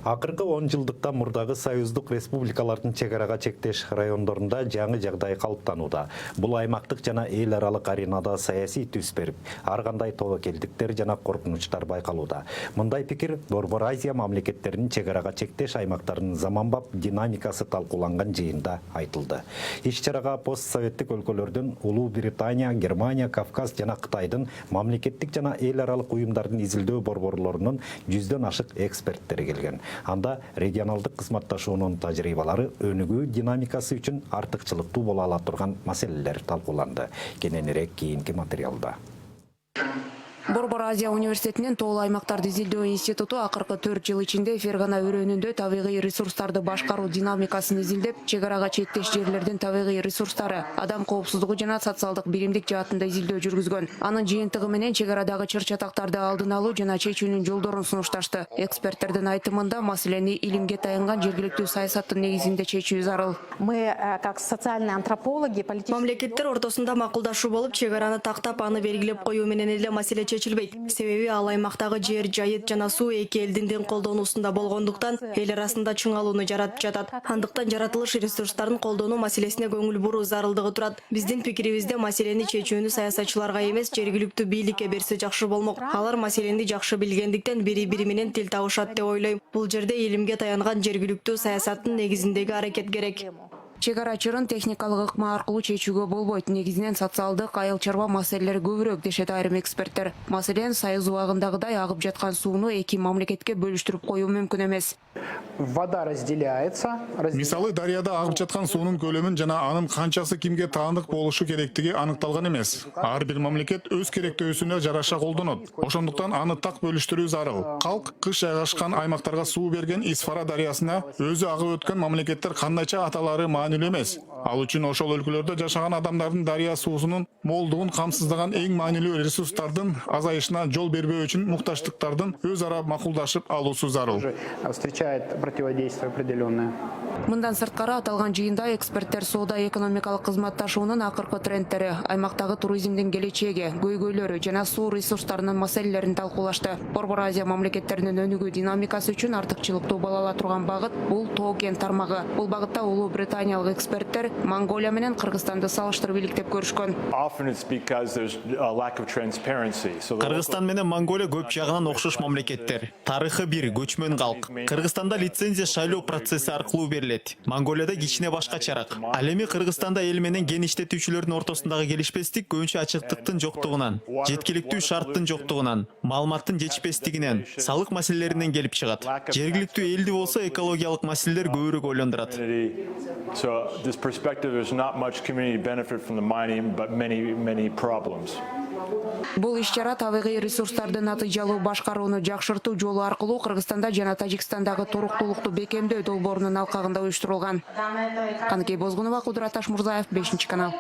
Акыркы 10 жылдыкта мурдагы союздук республикалардын чек-арага чектеш райондорунда жаңы жагдай калыптанууда. Бул аймактык жана эл аралык аренада саясий түс берип, ар кандай тобокелдиктер жана коркунучтар байкалууда. Мындай пикир Борбор Азия мамлекеттеринин чек-арага чектеш аймактарынын заманбап динамикасы талкууланган жыйында айтылды. Иш-чарага постсоветтик өлкөлөрдөн Улуу Британия, Германия, Кавказ жана Кытайдын мамлекеттик жана эл аралык уюмдардын изилдөө борборлорунун 100дөн ашык эксперттери келген. Анда регионалдык кызматташуунун тажрыйбалары өнүгүү динамикасы үчүн артыкчылыктуу боло ала турган маселелер талкууланды. Кененирээк кийинки материалда. Борбор Азия университетинин тоолуу аймактарды изилдөө институту акыркы 4 жыл ичинде фергана өрөөнүндө табигый ресурстарды башкаруу динамикасын изилдеп, чек-арага чектеш жерлердин табигый ресурстары, адам коопсуздугу жана социалдык биримдик жаатында изилдөө жүргүзгөн. Анын жыйынтыгы менен чек-арадагы чыр-чатактарды алдын алуу жана чечүүнүн жолдорун сунушташты. Эксперттердин айтымында маселени илимге таянган жергиликтүү саясаттын негизинде чечүү зарыл. Мы, как социальные антропологи, Мамлекеттер ортосунда макулдашуу болуп, чек-араны тактап, аны белгилеп коюу менен эле маселе чечилбейт. Себеби ал аймактагы жер, жайыт жана суу эки элдин тең колдонуусунда болгондуктан эл арасында чыңалууну жаратып жатат. Андыктан жаратылыш ресурстарын колдонуу маселесине көңүл буруу зарылдыгы турат. Биздин пикирибизде маселени чечүүнү саясатчыларга эмес, жергиликтүү бийликке берсе жакшы болмок. Алар маселени жакшы билгендиктен бири-бири менен тил табышат деп ойлойм. Бул жерде илимге таянган жергиликтүү саясаттын негизиндеги аракет керек. Чек-ара чырын техникалык ыкма аркылуу чечүүгө болбойт. Негизинен социалдык, айыл чарба маселелери көбүрөөк дешет айрым эксперттер. Маселен, союз убагындагыдай агып жаткан сууну эки мамлекетке бөлүштүрүп коюу мүмкүн эмес. Вода разделяется. Мисалы, дарыяда агып жаткан суунун көлөмүн жана анын канчасы кимге таандык болушу керектиги аныкталган эмес. Ар бир мамлекет өз керектөөсүнө жараша колдонот. Ошондуктан аны так бөлүштүрүү зарыл. Калк кыш жайгашкан аймактарга суу берген Исфара дарыясына өзү агып өткөн мамлекеттер кандайча аталары маанилүү эмес. Ал үчүн ошол өлкөлөрдө жашаган адамдардын дарыя суусунун молдугун камсыздаган эң маанилүү ресурстардын азайышына жол бербөө үчүн муктаждыктардын өз ара макулдашып алуусу зарыл. Встречает противодействие определенное. Мындан сырткары аталган жыйында эксперттер соода экономикалык кызматташуунун акыркы трендтери, аймактагы туризмдин келечеги, көйгөйлөрү жана суу ресурстарынын маселелерин талкуулашты. Борбор Азия мамлекеттеринин өнүгүү динамикасы үчүн артыкчылыктуу боло ала турган багыт бул Тоо-Кен тармагы. Бул багытта Улуу Британиялык эксперттер Монголия менен Кыргызстанды салыштырып иликтеп көрүшкөн. Кыргызстан менен Монголия көп жагынан окшош мамлекеттер. Тарыхы бир, көчмөн калк. Кыргызстанда лицензия шайлоо процесси аркылуу берилет. Монголияда кичине башкачараак. Ал эми Кыргызстанда эл менен кен иштетүүчүлөрдүн ортосундагы келишпестик көбүнчө ачыктыктын жоктугунан, жеткиликтүү шарттын жоктугунан, маалыматтын жетишпестигинен, салык маселелеринен келип чыгат. Жергиликтүү элди болсо экологиялык маселелер көбүрөөк ойлондурат. So this perspective is not much community benefit from the mining, but many problems. Бул иш-чара табигый ресурстарды натыйжалуу башкарууну жакшыртуу жолу аркылуу Кыргызстанда жана Тажикстандагы туруктуулукту бекемдөө долбоорунун алкагында уюштурулган. Каныкей Бозгунова, Кудурат Ташмурзаев, 5 канал.